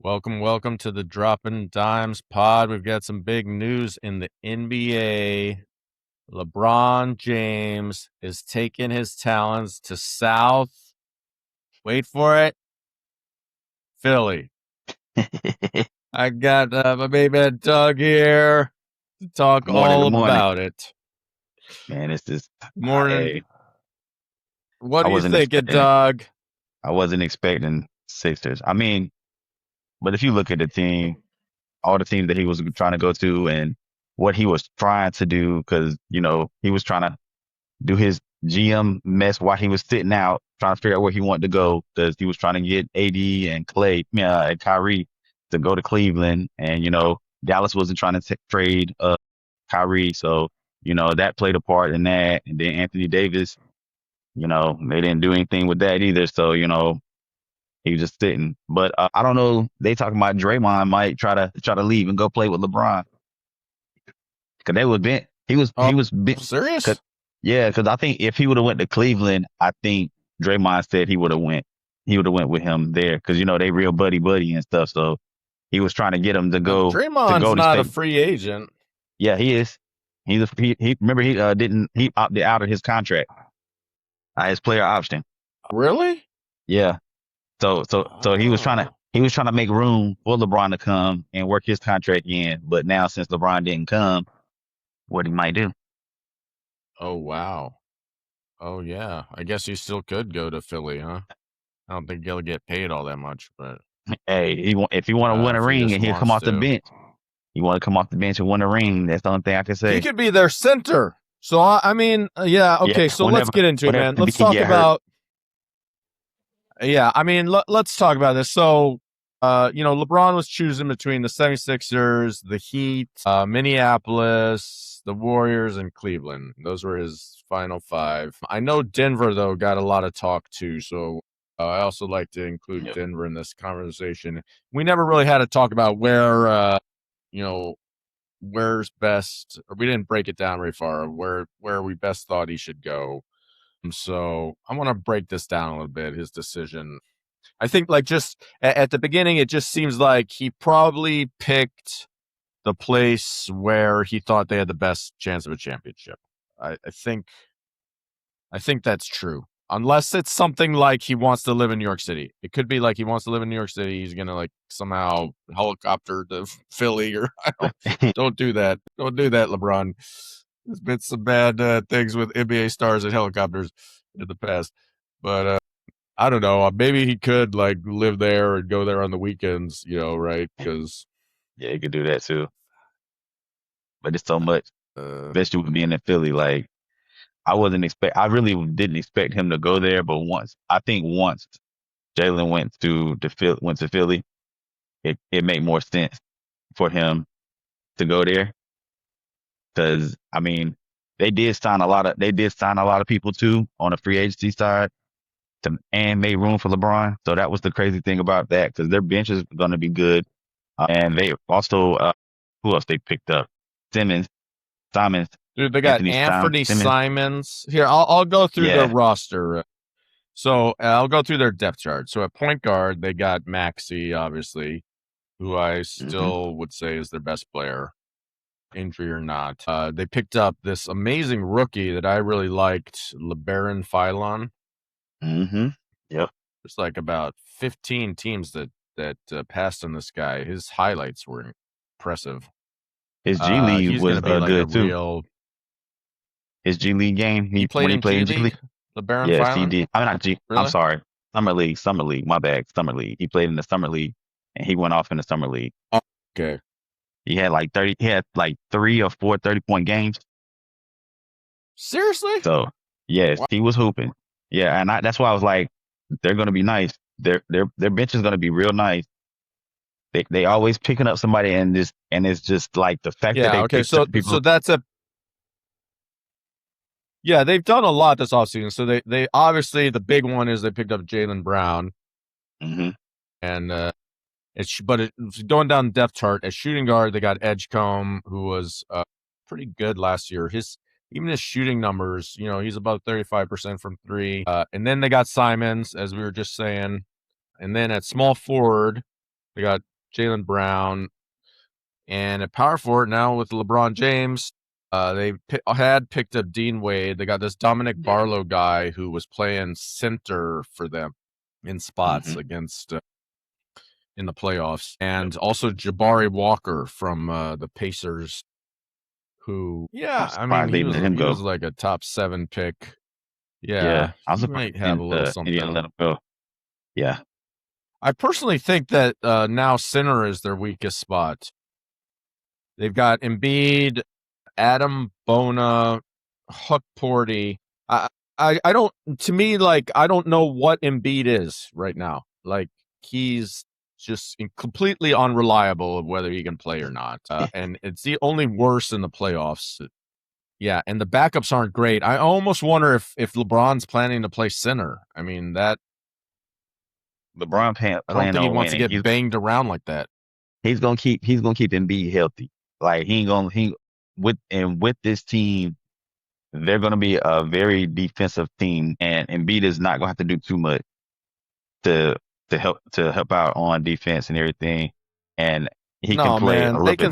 Welcome to the Dropping Dimes pod. We've got some big news in the NBA. LeBron James is taking his talents to South. Wait for it. Philly. I got my baby Doug here to talk Good morning. all Good morning, about it. man. It's just, Morning. hey, What I are you wasn't thinking, expecting it. Doug? I wasn't expecting Sixers. I mean, but if you look at the team, all the teams that he was trying to go to and what he was trying to do, because, he was trying to do his GM mess while he was sitting out, trying to figure out where he wanted to go, because he was trying to get AD and and Kyrie to go to Cleveland. And, Dallas wasn't trying to trade Kyrie. So, that played a part in that. And then Anthony Davis, they didn't do anything with that either. So, he was just sitting. But I don't know. They talking about Draymond might try to leave and go play with LeBron. Cause they was bent. Oh, He was bent. Cause, serious? yeah, because I think if he would have went to Cleveland, I think Draymond said he would have went. He would have went with him there because they real buddy and stuff. So he was trying to get him to go to Draymond's Golden not a State. free agent. Yeah, he is. He remember he opted out of his contract, his player option. Really? Yeah. So he was trying to make room for LeBron to come and work his contract in. But now since LeBron didn't come, what he might do? Oh, wow. Oh, yeah. I guess he still could go to Philly, huh? I don't think he'll get paid all that much, but Hey, if he want to win a if he ring just and he'll come wants off the to. bench, he want to come off the bench and win a ring. That's the only thing I can He say. could be their center. So, yeah, Yeah, okay, so let's get into it, whenever man. he Let's can talk get hurt. about, let's talk about this. So, LeBron was choosing between the 76ers, the Heat, Minneapolis, the Warriors, and Cleveland. Those were his final five. I know Denver, though, got a lot of talk, too, so I also like to include Yep. Denver in this conversation. We never really had to talk about where, you know, where's best, or we didn't break it down very far, where we best thought he should go. So I want to break this down a little bit, his decision. I think like just at the beginning, it just seems like he probably picked the place where he thought they had the best chance of a championship. I think that's true. Unless it's something like he wants to live in New York City. It could be like he wants to live in New York City. He's gonna like somehow helicopter to Philly, or don't do that. Don't do that, LeBron. There's been some bad things with NBA stars and helicopters in the past, but I don't know. Maybe he could like live there and go there on the weekends, right? Because Yeah, he could do that too. But it's so much, uh, especially with being in Philly. Like I really didn't expect him to go there. But once Jalen went to Philly, it made more sense for him to go there. Because I mean, they did sign a lot of people too on the free agency side and made room for LeBron. So that was the crazy thing about that because their bench is going to be good. And they also, who else they picked up? Simons, dude, they got Anthony Anthony Simmons. Simons. Here, I'll go through their Yeah. roster. So I'll go through their depth chart. So at point guard, they got Maxey, obviously, who I Hmm. still would say is their best player, injury or not. They picked up this amazing rookie that I really liked, LeBaron Philon. Hmm. Yep. There's like about 15 teams that passed on this guy. His highlights were impressive. His G League He's going was to be like a good too. real. His G League game, He played when he in played G in G League, League. LeBaron Yes, he Philon. did. I'm not G. I'm Really? sorry. Summer League. My bad. Summer League. He played in the Summer League, and he went off in the Summer League. Okay. He had like 30. He had like 3 or 4 30-point games. Seriously? So yes, Wow. he was hooping. Yeah, and that's why I was like, they're gonna be nice. Their bench is gonna be real nice. They always picking up somebody and it's just like the fact that Yeah. they Okay. picked up So people. that's a. Yeah, they've done a lot this offseason. So they obviously, the big one is they picked up Jaylen Brown, Hmm. and going down the depth chart at shooting guard, they got Edgecombe, who was pretty good last year. Even his shooting numbers, he's about 35% from three. And then they got Simons, as we were just saying, and then at small forward, They got Jaylen Brown. And at power forward now with LeBron James, they had picked up Dean Wade. They got this Dominic Barlow guy who was playing center for them in spots against in the playoffs, and also Jabari Walker from the Pacers, who, I'm I mean, surprised they let him he go. was like a top 7 pick. Yeah, I'm He surprised might have a little Indiana something. let him go. Yeah, I personally think that now center is their weakest spot. They've got Embiid, Adam Bona, Huck Porty. I don't. To me, like, I don't know what Embiid is right now. Like, he's just completely unreliable of whether he can play or not. And it's the only worse in the playoffs. Yeah, and the backups aren't great. I almost wonder if LeBron's planning to play center. I mean, that LeBron I don't playing think he on wants to winning. get banged around like that. He's gonna keep Embiid healthy. Like he ain't gonna he with this team, they're gonna be a very defensive team, and Embiid is not gonna have to do too much to help out on defense and everything. And he can No, play a man, little bit better.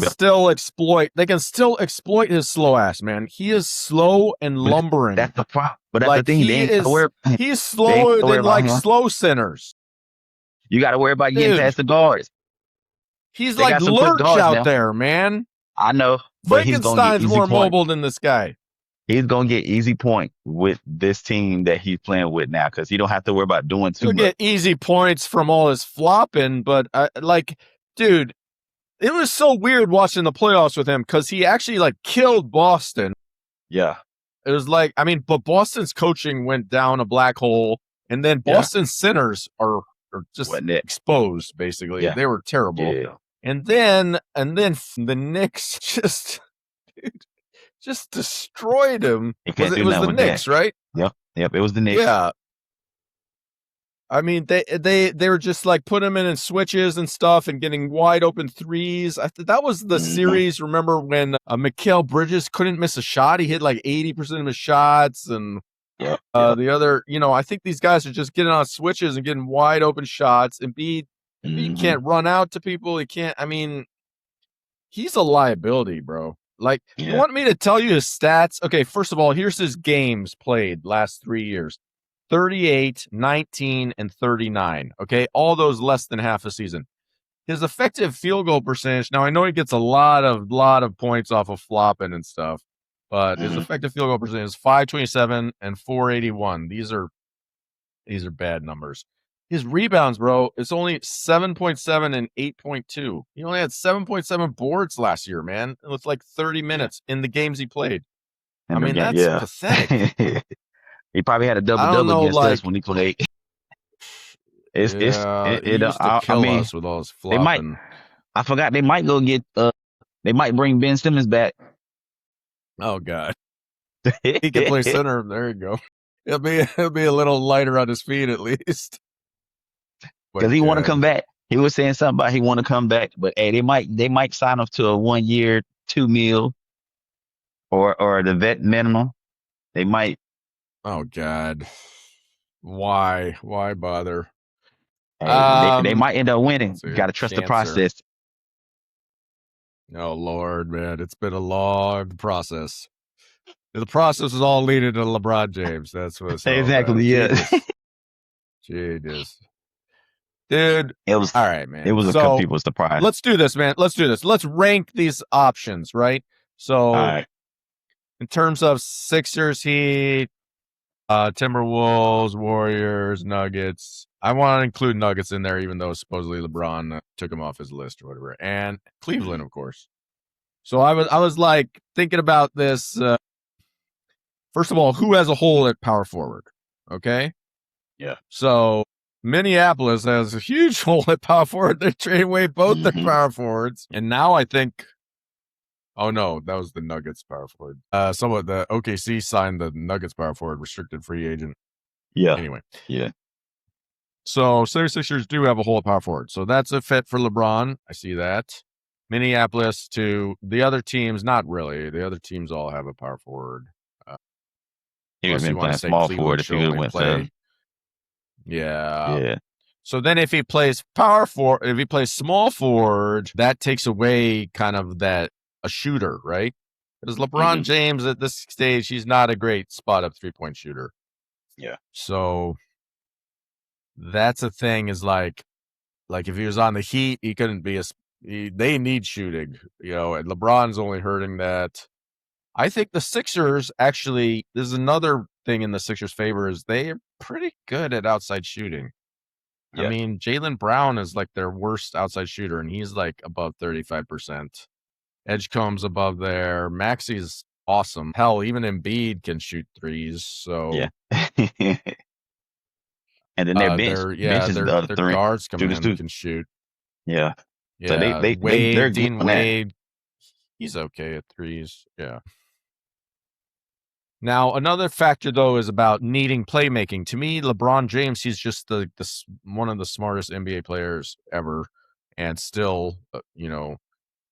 they can still exploit his slow ass, man. He is slow and But lumbering. that's the problem. But that's the Like, thing. he's They ain't slower gotta worry than about like him. slow centers. You got to worry about getting Dude, past the guards. he's They like got some quick Lurch guards out now. there, man. I know, but he's gonna get Frankenstein's easy more points. mobile than this guy. He's gonna get easy points with this team that he's playing with now because he don't have to worry about doing too He'll much. get easy points from all his flopping, but dude, it was so weird watching the playoffs with him because he actually like killed Boston. Yeah, It was like, I mean, but Boston's coaching went down a black hole, and then yeah. Boston's centers are just Wasn't it? exposed. Basically, Yeah, they were terrible. yeah. And then the Knicks just destroyed him. He can't It do was nothing the with that. Knicks, right? Yep. It was the Knicks. Yeah. I mean, they were just like putting him in switches and stuff and getting wide open threes. That was the series. Remember when Mikal Bridges couldn't miss a shot? He hit like 80% of his shots, and Yep. the other, I think these guys are just getting on switches and getting wide open shots. Embiid can't run out to people. He can't. I mean, he's a liability, bro. Like, you want me to tell you his stats? Okay, first of all, here's his games played last 3 years. 38, 19, and 39. Okay, all those less than half a season. His effective field goal percentage. Now I know he gets a lot of points off of flopping and stuff, but his effective field goal percentage is 527 and 481. These are bad numbers. His rebounds, bro, it's only 7.7 and 8.2. He only had 7.7 boards last year, man. It was like 30 minutes in the games he played. I mean, that's pathetic. He probably had a double I don't double know, against us like, when he played. he used to I kill mean, us with all his they might. flopping. I forgot they might go get. They might bring Ben Simmons back. Oh God, he can play center. There you go. He'll be a little lighter on his feet at least. Because he want to come back. He was saying something about he want to come back, but hey, they might sign him to a 1 year, $2 million, or the vet minimum. They might. Oh God, why bother? Hey, they might end up winning. You got to trust the process. Oh Lord, man, it's been a long process. The process is all leading to LeBron James. That's what's exactly. Yeah. Genius. Dude, It was all right, man. It was a couple people surprised. Let's do this, man. Let's do this. Let's rank these options, right? So, all right. In terms of Sixers, Heat, Timberwolves, Warriors, Nuggets. I want to include Nuggets in there, even though supposedly LeBron took him off his list or whatever, and Cleveland, of course. So I was like thinking about this. First of all, who has a hole at power forward? Okay. Yeah. So Minneapolis has a huge hole at power forward. They're trading away both their power forwards. And now I think, oh no, that was the Nuggets power forward. Somewhat the OKC signed the Nuggets power forward, restricted free agent. Yeah. Anyway. Yeah. So 76ers do have a hole at power forward. So that's a fit for LeBron. I see that. Minneapolis to the other teams, not really. The other teams all have a power forward. He would have been playing small forward if he would have went to. Yeah. Yeah. So then if he plays power forward, if he plays small forward, that takes away kind of that a shooter, right? Because LeBron Hmm. James at this stage, he's not a great spot up 3-point shooter. Yeah. So that's a thing is like if he was on the Heat, he couldn't be they need shooting, and LeBron's only hurting that. I think the Sixers actually, there's another thing in the Sixers' favor is they're pretty good at outside shooting. I Yeah. mean, Jaylen Brown is like their worst outside shooter, and he's like above 35%. Edgecombe's above there. Maxi's awesome. Hell, even Embiid can shoot threes. Yeah. So And then their bench, bench is the other their three guards come shooters in too. can shoot. Yeah. So Yeah, they're Wade, good Dean on that. Wade, he's okay at threes. Yeah. Now, another factor though is about needing playmaking. To me, LeBron James, he's just one of the smartest NBA players ever, and still,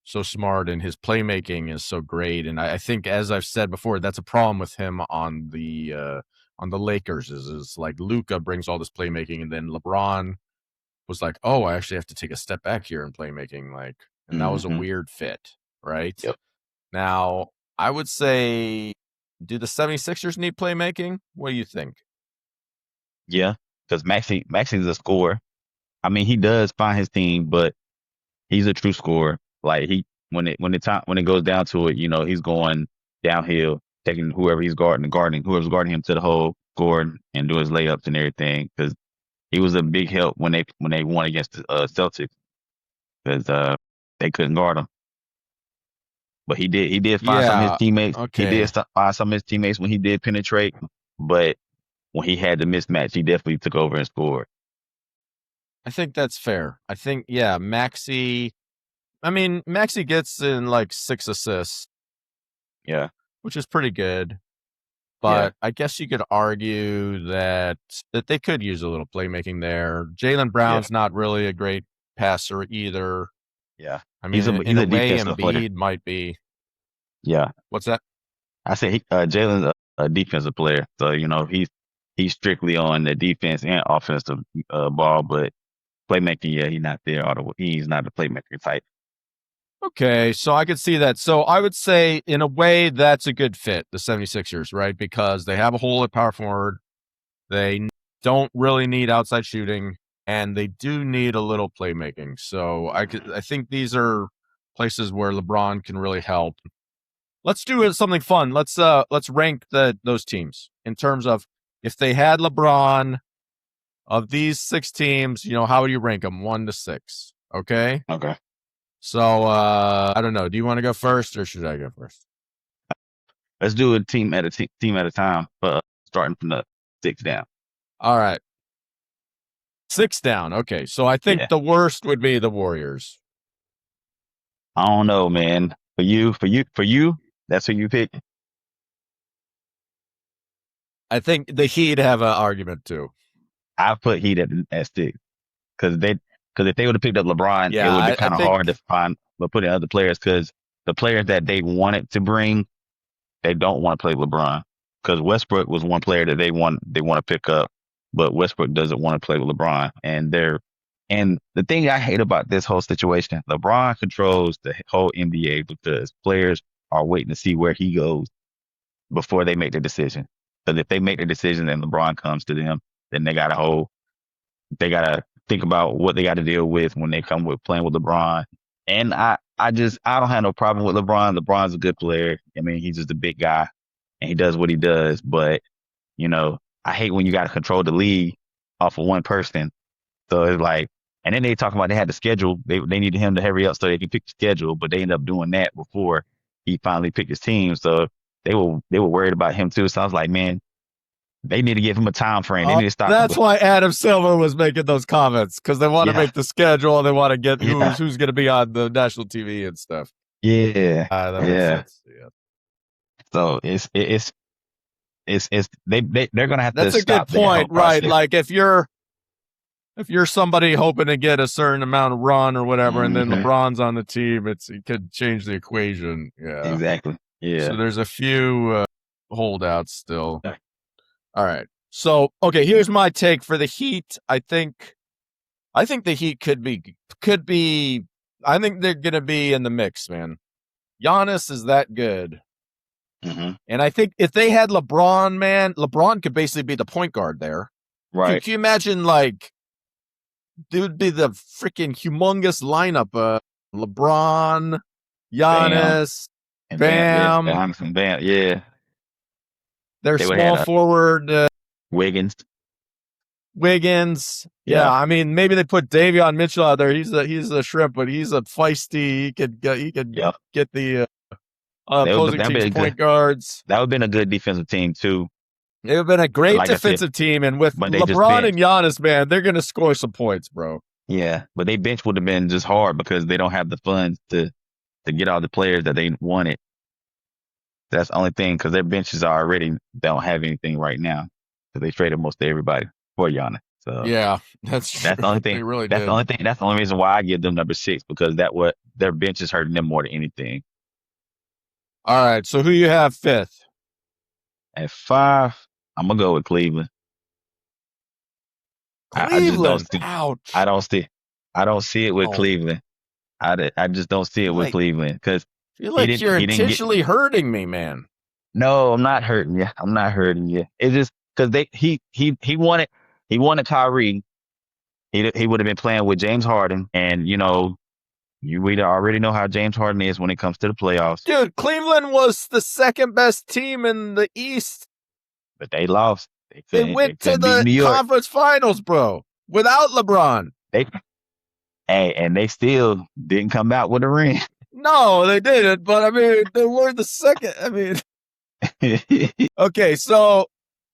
so smart, and his playmaking is so great. And I think, as I've said before, that's a problem with him on the Lakers. Is like Luka brings all this playmaking, and then LeBron was like, "Oh, I actually have to take a step back here in playmaking," and that was a Hmm. weird fit, right? Yep. Now, I would say, do the 76ers need playmaking? What do you think? Yeah. Because Maxi's a scorer. I mean, he does find his team, but he's a true scorer. Like when it goes down to it, he's going downhill, taking whoever he's guarding whoever's guarding him to the hole, scoring and do his layups and everything. Because he was a big help when they won against the Celtics because they couldn't guard him. But he did find some of his Yeah. teammates. He did Okay. find some of his teammates when he did penetrate. But when he had the mismatch, he definitely took over and scored. I think that's fair. I think, yeah, Maxi. I mean, Maxi gets in like 6 assists, Yeah, which is pretty good. yeah, But I guess you could argue that they could use a little playmaking there. Jaylen yeah, Brown's not really a great passer either. yeah. I He's a mean, in he's a a way, defensive player. Embiid might be. Yeah, What's that? I said Jalen's a defensive player, so he's strictly on the defense and offensive ball, but playmaking, yeah, he's not there. He's not the playmaker type. Okay, so I could see that. So I would say, in a way, that's a good fit, the 76ers, right? Because they have a hole at power forward. They don't really need outside shooting, and they do need a little playmaking. So I think these are places where LeBron can really help. Let's do something fun. Let's rank those teams in terms of, if they had LeBron, of these 6 teams, how would you rank them 1 to 6? Okay. Okay, So I don't know. Do you want to go first, or should I go first? let's do a team at a time, but starting from the six down. All right. 6 down. Okay. So I think Yeah, the worst would be the Warriors. I don't know, man. For you, that's who you pick. I think the Heat have an argument too. I put Heat at six because if they would have picked up LeBron, it Yeah, would be I kind of hard to think. find, but put in other players because the players that they wanted to bring, they don't want to play LeBron because Westbrook was one player that they want to pick up, but Westbrook doesn't want to play with LeBron, and the thing I hate about this whole situation, LeBron controls the whole NBA because players are waiting to see where he goes before they make the decision. Because if they make the decision and LeBron comes to them, then they gotta think about what they got to deal with when they come with playing with LeBron. And I don't have no problem with LeBron. LeBron's a good player. I mean, he's just a big guy and he does what he does. But I hate when you got to control the league off of one person. So it's like, and then they talk about they had the schedule. They needed him to hurry up so they could pick the schedule, but they ended up doing that before he finally picked his team. So they were worried about him too. So I was like, man, they need to give him a time frame. They need to stop. That's why Adam Silver was making those comments, because they want to Yeah, make the schedule and they want to get yeah, who's going to be on the national TV and stuff. yeah, That makes yeah. sense. Yeah. So they're gonna have to That's a good stop that whole point, right? process. Like if you're somebody hoping to get a certain amount of run or whatever, and then Hmm. LeBron's on the team, it could change the equation. Yeah. Exactly. So Yeah. there's a few holdouts still. All right. So, okay, here's my take for the Heat. I think I think the Heat could be. I think they're gonna be in the mix, man. Giannis is that good. Mm-hmm. And I think if they had LeBron, man, LeBron could basically be the point guard there. Right. Can you imagine, like, it would be the freaking humongous lineup. LeBron, Bam. Giannis, And Bam. Yeah. Bam, Giannis and Bam. Yeah. their They would have small had forward, Wiggins. Wiggins. Yeah, Yeah. I mean, maybe they put Davion Mitchell out there. He's a shrimp, but he's a feisty. He could Yep. get the That would opposing that team's been point good. guards. That would have been a good defensive team too. It would have been a great Like I said, defensive team, and with but they just LeBron and benched. Giannis, man, they're gonna score some points, bro. Yeah, but they bench would have been just hard because they don't have the funds to get all the players that they wanted. That's the only thing because their benches are already don't have anything right now because they traded most of everybody for Giannis. So Yeah, that's true. that's the only They thing. really That's did. the only thing. That's the only reason why I give them number 6 because that what their bench is hurting them more than anything. All right, so who you have fifth? At 5, I'm gonna go with Cleveland. I just don't Cleveland. see. Ouch. I don't see. I don't see it with Oh. Cleveland. I just don't see it with Cleveland because I feel like you're he didn't get. intentionally hurting me, man. No, I'm not hurting you. I'm not hurting you. It's just because he wanted Kyrie. He would have been playing with James Harden, and we already know how James Harden is when it comes to the playoffs. Dude, Cleveland was the second best team in the East. But they lost. They went to beat the New York. conference finals, bro, without LeBron. And they still didn't come out with a ring. No, they didn't. But I mean, they were the second. I mean, okay, so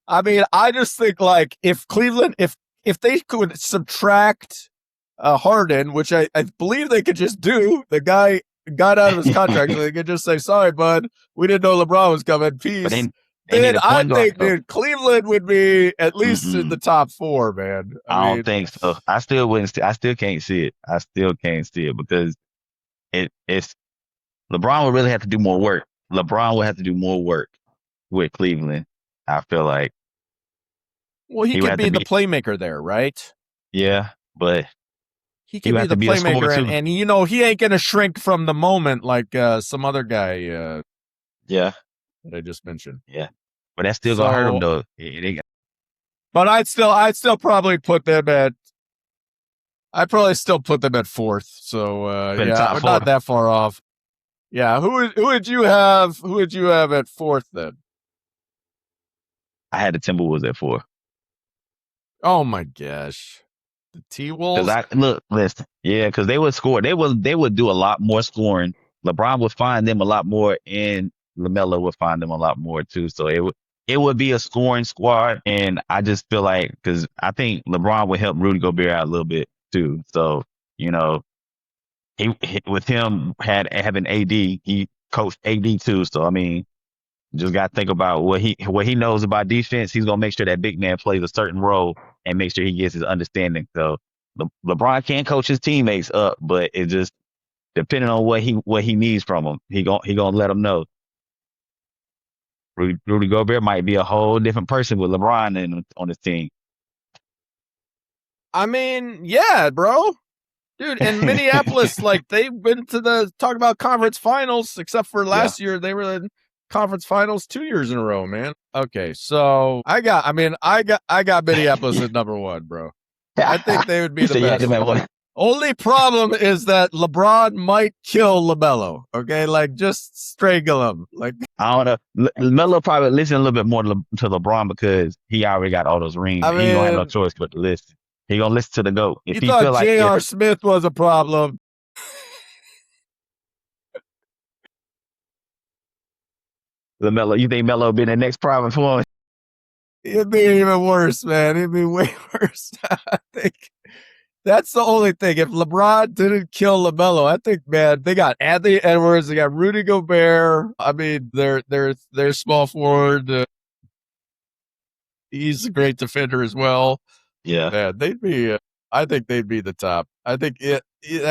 I mean, I just think like if Cleveland, if they could subtract Harden, which I believe they could just do, the guy got out of his contract, so they could just say, "Sorry, bud, we didn't know LeBron was coming. Peace." But then I think, dude, Cleveland would be at least in the top 4, man. I don't think so. I still wouldn't. I still can't see it. I still can't see it because it's LeBron would really have to do more work. LeBron would have to do more work with Cleveland. I feel like. Well, he could be the playmaker there, right? Yeah, but he could be the playmaker, and he ain't gonna shrink from the moment like some other guy. Yeah, that I just mentioned. Yeah, but that's still gonna hurt him though. But I'd still probably put them at. I'd probably still put them at 4th. So yeah, we're not that far off. Yeah, who would you have? Who would you have at 4th then? I had the Timberwolves at 4. Oh my gosh, the T-Wolves. Listen, yeah, because they would score. They would do a lot more scoring. LeBron would find them a lot more, and LaMelo would find them a lot more too. So it would be a scoring squad, and I just feel like because I think LeBron would help Rudy Gobert out a little bit too. So he with him having AD, he coached AD too. So I mean, just got to think about what he knows about defense. He's gonna make sure that big man plays a certain role and make sure he gets his understanding. So LeBron can't coach his teammates up, but it just depending on what he needs from them, he gonna let them know. Rudy Gobert might be a whole different person with LeBron on his team. I mean, yeah, bro. Dude, in Minneapolis, like they've been to talk about conference finals, except for last year, they were in conference finals 2 years in a row, man. Okay, so I got Minneapolis at number 1, bro. I think they would be the best. Only problem is that LeBron might kill LaMelo. Okay, like just strangle him. Like I don't know. LaMelo probably listen a little bit more to LeBron because he already got all those rings. He don't have no choice but to listen. He gonna listen to the GOAT. If he thought J.R. Smith was a problem. LaMelo, you think Melo be the next problem for him? It'd be even worse, man. It'd be way worse. I think that's the only thing. If LeBron didn't kill LaMelo, I think, man, they got Anthony Edwards, they got Rudy Gobert. I mean, they're small forward. He's a great defender as well. Yeah, man, they'd be. I think they'd be the top. I think that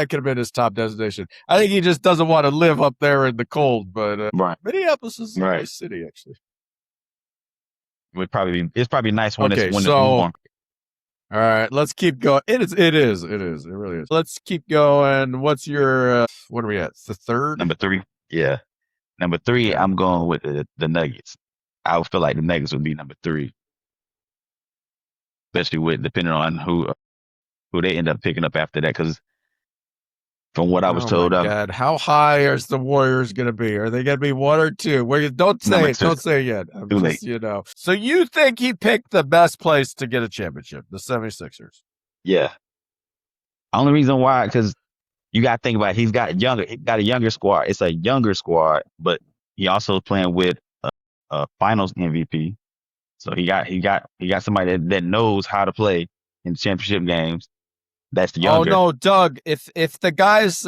could have been his top destination. I think he just doesn't want to live up there in the cold. But Minneapolis is a nice city, actually. It's probably nice when it's warm. All right, let's keep going. It really is. Let's keep going. What's your, what are we at? It's the third? Number three, yeah. Number three, Okay. I'm going with the Nuggets. I would feel like the Nuggets would be number three, especially with depending on who they end up picking up after that. Because from what I was Oh my told, God. How high is the Warriors going to be? Are they going to be one or two? Don't number say it. two, Don't say it yet. I'm too late. just, So you think he picked the best place to get a championship, the 76ers? Yeah. Only reason why, because you got to think about it, he got a younger squad. It's a younger squad, but he also playing with a Finals MVP. So he got somebody that knows how to play in championship games. That's Oh younger. no, Doug, if the guys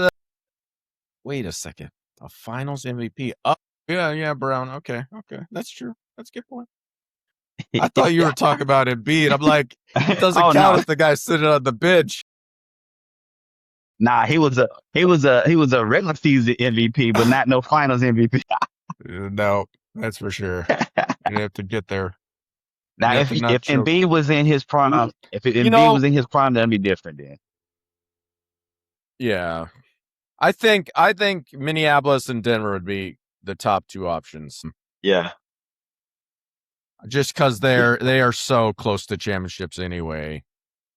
wait a second. A finals MVP. Oh, yeah, Brown. Okay. That's true. That's a good point. I thought you were talking about Embiid. I'm like, it doesn't Oh count no, if the guy's sitting on the bench. nah, he was a regular season MVP, but not no Finals MVP. No, that's for sure. You have to get there. You Now, have if to not if choke. Embiid was in his prime, if You Embiid know, was in his prime, that'd be different then. yeah. I think Minneapolis and Denver would be the top two options. Yeah, Just because they are so close to championships anyway.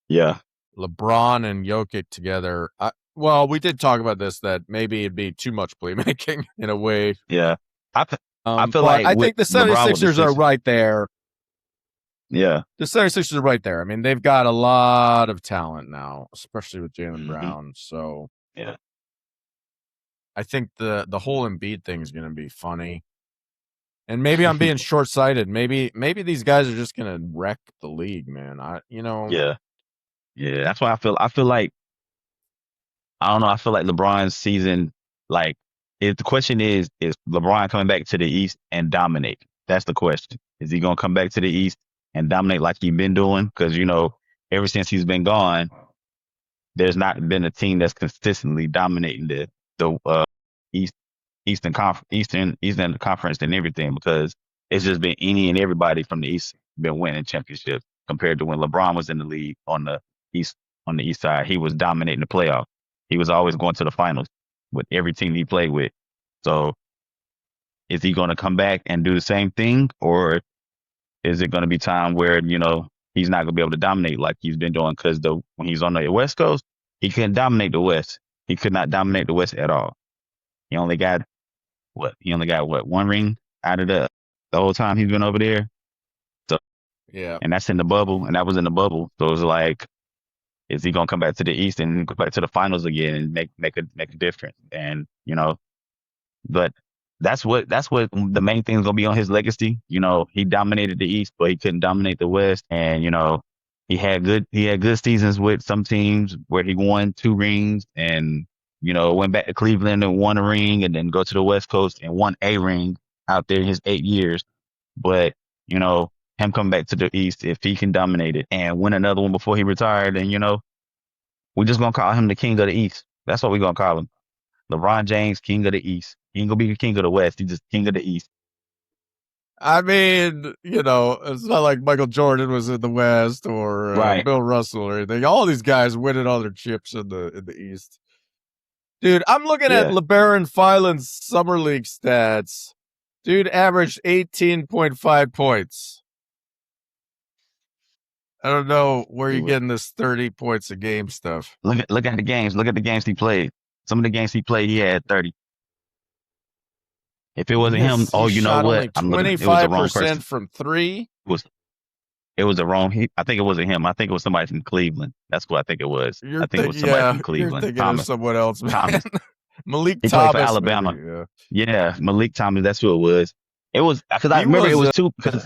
yeah, LeBron and Jokic together. Well, we did talk about this that maybe it'd be too much playmaking in a way. yeah. I feel But like I with think the LeBron with the 76ers are six, right there. yeah, The 76ers are right there. I mean, they've got a lot of talent now, especially with Jaylen hmm Brown. So yeah. I think the whole Embiid thing is going to be funny. And maybe I'm being short sighted. Maybe these guys are just going to wreck the league, man. Yeah, yeah. That's why I feel like I don't know. I feel like LeBron's season, like, if the question is LeBron coming back to the East and dominate? That's the question. Is he gonna come back to the East and dominate like he's been doing? Because ever since he's been gone, there's not been a team that's consistently dominating the East Eastern Conference and everything because it's just been any and everybody from the East been winning championships compared to when LeBron was in the league East on the East side. He was dominating the playoff. He was always going to the finals with every team he played with. So is he going to come back and do the same thing, or is it going to be time where he's not going to be able to dominate like he's been doing? Because when he's on the West Coast, he couldn't dominate the West. He could not dominate the West at all. He only got what? He only got what? One ring out of the whole time he's been over there. So, yeah. and that's in the bubble, and that was in the bubble. So it's like, is he gonna come back to the East and go back to the finals again and make a difference? And but that's what the main thing is gonna be on his legacy. He dominated the East, but he couldn't dominate the West. And he had good seasons with some teams where he won two rings and went back to Cleveland and won a ring and then go to the West Coast and won a ring out there in his 8 years. But him coming back to the East, if he can dominate it and win another one before he retired, then we're just gonna call him the King of the East. That's what we're gonna call him. LeBron James, King of the East. He ain't gonna be the King of the West. He's just King of the East. I mean, it's not like Michael Jordan was in the West or Right. Bill Russell or anything. All these guys winning all their chips in the East. Dude, I'm looking at Yeah. LeBaron Filan's summer league stats. Dude averaged 18.5 points. I don't know where He you're was. getting this 30 points a game stuff. Look at the games. Look at the games he played. Some of the games he played, he had 30. If it wasn't him, He oh, you know shot what? only I'm looking. It was the wrong 25% person. from three. It was the wrong. I think it wasn't him. I think it was somebody from Cleveland. That's what I think it was. I think it was somebody from You're Cleveland. thinking of Thomas. someone else, man. Thomas. Malik He played for Thomas, Alabama. maybe. Yeah. Yeah, Malik Thomas. That's who it was. It was because I He remember it was was two. Because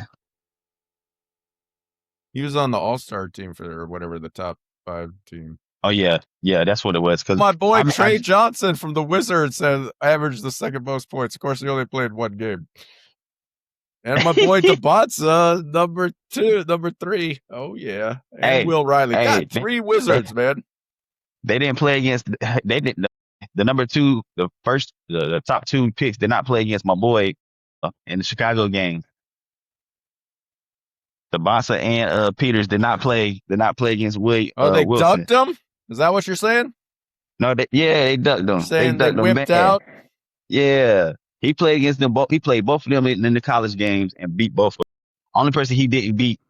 he was on the All-Star team or whatever, the top 5 team. oh yeah, that's what it was. Because My boy I Trey Johnson from the Wizards said averaged the second most points. Of course, he only played one game. And my boy DeBatsa, number 3. Oh yeah, and hey Will Riley hey got 3 Wizards, man. they didn't play against they didn't the number two the top two picks did not play against my boy in the Chicago game. Tabasa and Peters did not play. Did not play against Oh, they Wilson. ducked him? Is that what you're saying? No, they ducked You're them. They saying they ducked them wimped bad. out? Yeah, he played against them both. He played both of them in the college games and beat both of them. Only person he didn't beat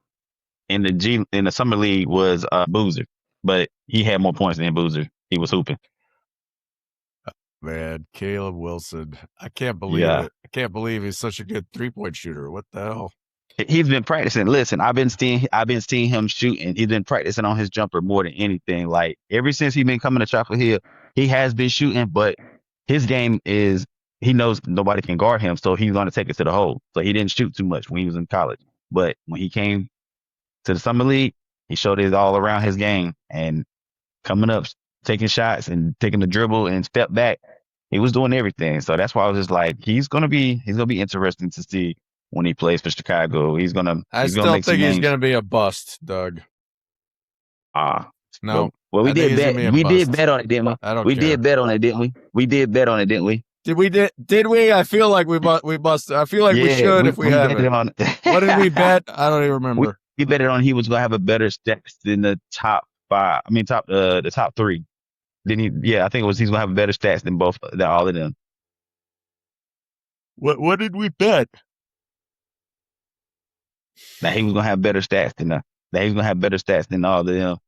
in the summer league was Boozer, but he had more points than Boozer. He was hooping. Man, Caleb Wilson. I can't believe Yeah, it. I can't believe he's such a good 3-point shooter. What the hell? he's been practicing. Listen, I've been seeing him shooting. He's been practicing on his jumper more than anything. Like ever since he's been coming to Chapel Hill, he has been shooting, but his game is he knows nobody can guard him, so he's going to take it to the hole. So he didn't shoot too much when he was in college, but when he came to the summer league, he showed it all around his game and coming up, taking shots and taking the dribble and step back. He was doing everything. So that's why I was just like, he's gonna be interesting to see when he plays for Chicago. I He's gonna still make some think he's games. going to be a bust, Doug. Ah, No, well, I think he's going to be a we did bust. bet on it, didn't we? I don't We care. did bet on it, didn't we? We did bet on it, didn't we? Did we? I feel like we must. I feel like we Yeah, should if we betted haven't. on. What did we bet? I don't even we remember. we betted on he was gonna have a better stats than the top five. I mean, the top three. Didn't he? Yeah, I think it was he's gonna have better stats than all of them. What did we bet? That he was gonna have better stats than that he was gonna have better stats than all of them.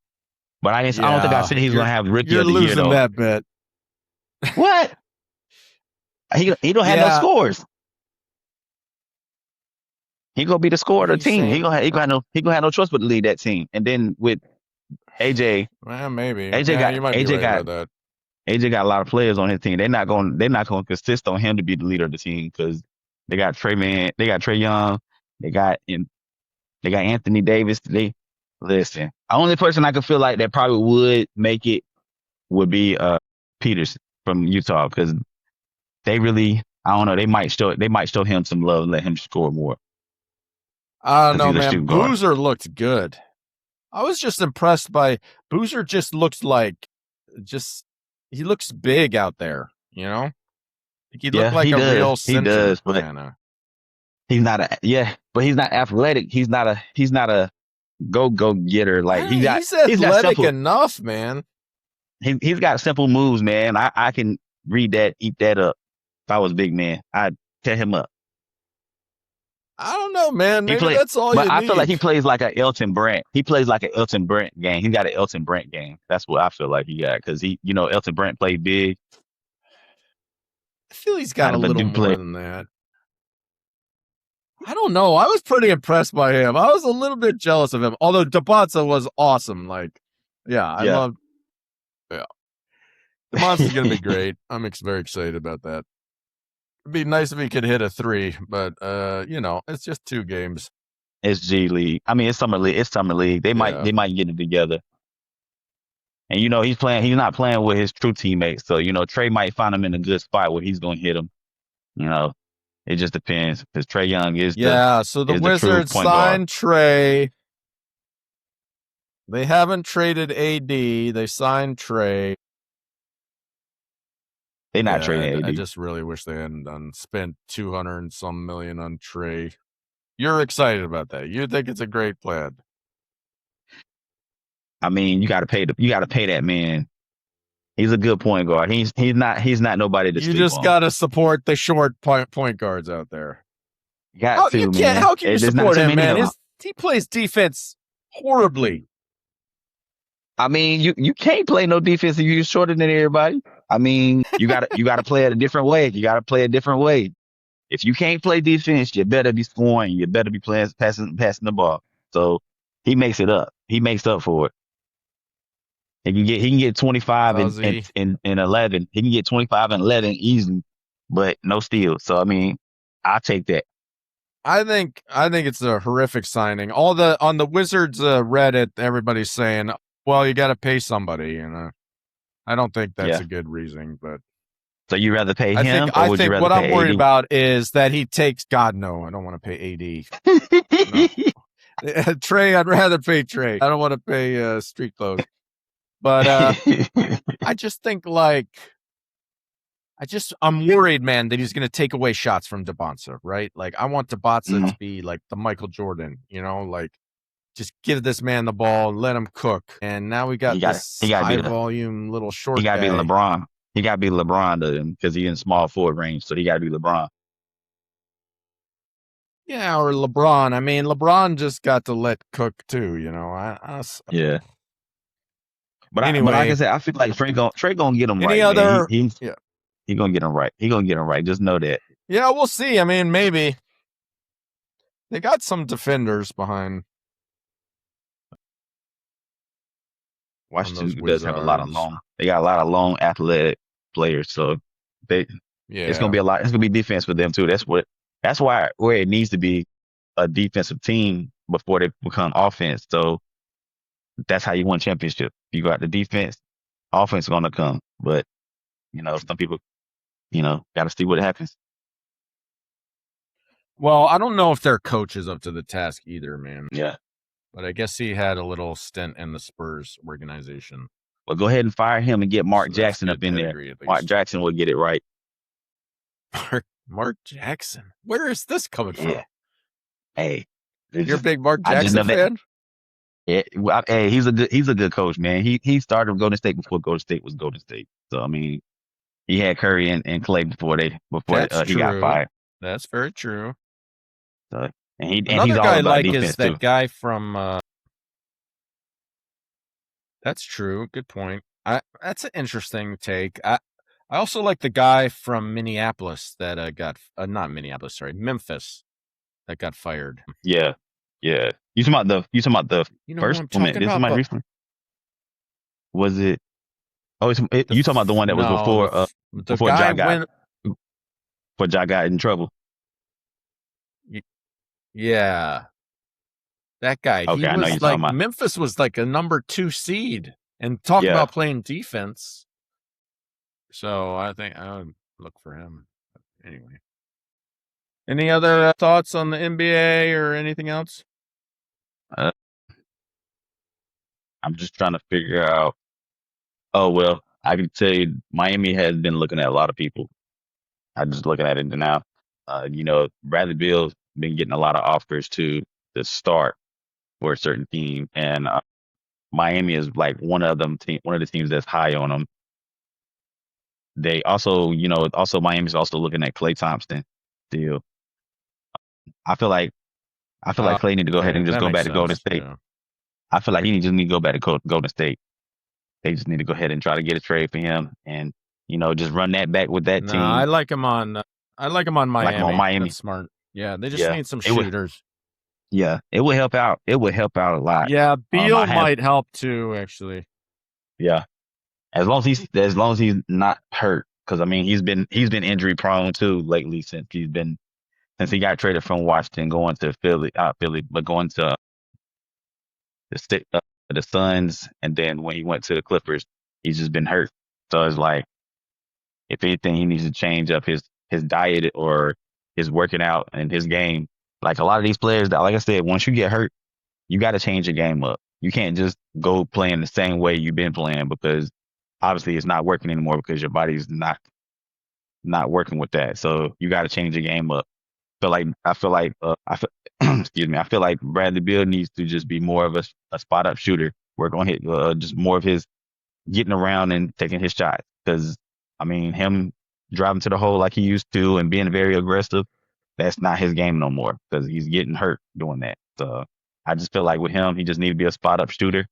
But I don't think I Yeah, said he's gonna have rookie you're of the year losing though. that bet. What? He don't have no Yeah, scores. He gonna be the scorer of the he's team. saying. He gonna have no choice but to lead that team. And then with AJ, Well, maybe. AJ Yeah, got you might be AJ right got about that. AJ got a lot of players on his team. They're not going to consist on him to be the leader of the team because they got they got Trey Young, they got they got Anthony Davis. They listen. The only person I could feel like that probably would make it would be Peters from Utah because they really I don't know they might show him some love and let him score more I don't because know, he's a man. shooting guard. Boozer looked good. I was just impressed by Boozer. Just looks like he looks big out there. You know, like he looked Yeah, like he a does. real He center does, but kind of. but he's not athletic. He's not a go getter. Like He's he's got athletic simple enough, man. he's got simple moves, man. I can read that, eat that up. If I was a big man, I'd tear him up. I don't know, man. He Maybe play, that's all but you I feel like he need. plays like an Elton Brand. He plays like an Elton Brand game. He got an Elton Brand game. That's what I feel like he got because Elton Brand played big, I feel he's got kind a of a little do more play. than that. I don't know. I was pretty impressed by him. I was a little bit jealous of him. Although Tabata was awesome. Like, yeah, I Yeah. love. Yeah, Tabata's gonna be great. I'm very excited about that. It'd be nice if he could hit a 3, but it's just 2 games. It's G League. I mean, it's summer league. It's summer league. They Yeah. might get it together. And he's not playing with his true teammates. So, Trey might find him in a good spot where he's gonna hit him. It just depends. Because Trey Young is So the is the true Wizards point guard. signed Trey. They haven't traded AD. They signed Trey. They're not trading AD. I just really wish they hadn't spent 200 and some million on Trey. You're excited about that. You think it's a great plan. I mean, you gotta pay that man. He's a good point guard. He's not nobody to You sleep just on. gotta support the short point guards out there. How can you support him, man? He plays defense horribly. I mean, you can't play no defense if you're shorter than everybody. I mean, you gotta play it a different way. You gotta play a different way. If you can't play defense, you better be scoring. You better be passing the ball. So he makes it up. He makes up for it. He can get 25 and 11. He can get 25 and 11 easily, but no steals. So I mean, I'll take that. I think it's a horrific signing. On the Wizards Reddit, everybody's saying, "Well, you got to pay somebody," and I don't think that's a good reason. But so you rather pay him, I or would think you rather what pay I'm worried AD? about is that he takes. God, no, I don't want to pay AD. No. Trey, I'd rather pay Trey. I don't want to pay street clothes. But I just think like I'm worried, man, that he's going to take away shots from Debonsa, right? Like, I want Debonsa Mhm. to be like the Michael Jordan, like just give this man the ball, let him cook. And now we He got got he this got to be high the volume little he short got to be guy. LeBron. He got to be LeBron to him because he's in small forward range, so he got to be LeBron. Yeah, or LeBron. I mean, LeBron just got to let cook too, Yeah. But like I Anyway, said, I feel like Trey gonna get him any right, man. other? Yeah, He gonna get him right. He gonna get him right. Just know that. yeah, we'll see. I mean, maybe they got some defenders behind on those Washington does have a lot of Wizards. long. They got a lot of long athletic players, so they it's gonna Yeah. be a lot. It's gonna be defense for them too. That's why where it needs to be a defensive team before they become offense. So that's how you win championship. You got the defense, offense is gonna come. But some people, got to see what happens. Well, I don't know if their coach is up to the task either, man. Yeah. But I guess he had a little stint in the Spurs organization. Well, go ahead and fire him and get So Mark that's Jackson up good in there. pedigree, at Mark least. Jackson will get it right. Mark Jackson? Where is this coming from? Yeah. Hey, You're a big Mark I just Jackson know that. fan? Yeah, hey, he's a good coach, man. He started with Golden State before Golden State was Golden State. So I mean, he had Curry and Clay before That's he got true. fired. That's very true. So and he's Another all guy I about like is defense too. that guy from. That's true. Good point. That's an interesting take. I also like the guy from Minneapolis that got not Minneapolis, sorry, Memphis that got fired. Yeah, yeah. You talking about the You know who first I'm woman? talking Did about? somebody But recently? Was it? Oh, you talking about the one that was no, the before guy Ja got went. before Ja got in trouble? Yeah, that guy. He Okay, I know you're was talking like about. Memphis was like a number 2 seed, and talk Yeah. about playing defense. So I think I would look for him. Anyway, any other thoughts on the NBA or anything else? Uh, I'm just trying to figure out. Oh well, I can tell you, Miami has been looking at a lot of people. I'm just looking at it now. Bradley Beal's been getting a lot of offers to start for a certain team, and Miami is like one of the teams that's high on them. They also Miami's also looking at Klay Thompson deal. I feel like Klay need to go ahead Okay, and just that go makes back to Golden sense. State. Yeah. I feel like just need to go back to Golden State. They just need to go ahead and try to get a trade for him, and just run that back with that No, I team, like him on. I like him on like him on Miami. Miami. That's smart. Yeah, they just Yeah, need some it would. shooters. Yeah, it would help out. It would help out a lot. Yeah, I Beal have. might help too. Actually, Yeah, as long as he's not hurt, because I mean he's been injury prone too lately since he got traded from Washington going to Philly, but going to the stick the Suns, and then when he went to the Clippers, he's just been hurt. So it's like if anything, he needs to change up his diet or his working out and his game. Like a lot of these players that, like I said, once you get hurt, you got to change your game up. You can't just go playing the same way you've been playing because obviously it's not working anymore because your body's not working with that. So you got to change your game up. Excuse me. I feel like Bradley Beal needs to just be more of a spot up shooter. Work on hit just more of his getting around and taking his shots. Because I mean, him driving to the hole like he used to and being very aggressive, that's not his game no more because he's getting hurt doing that. So I just feel like with him, he just need to be a spot up shooter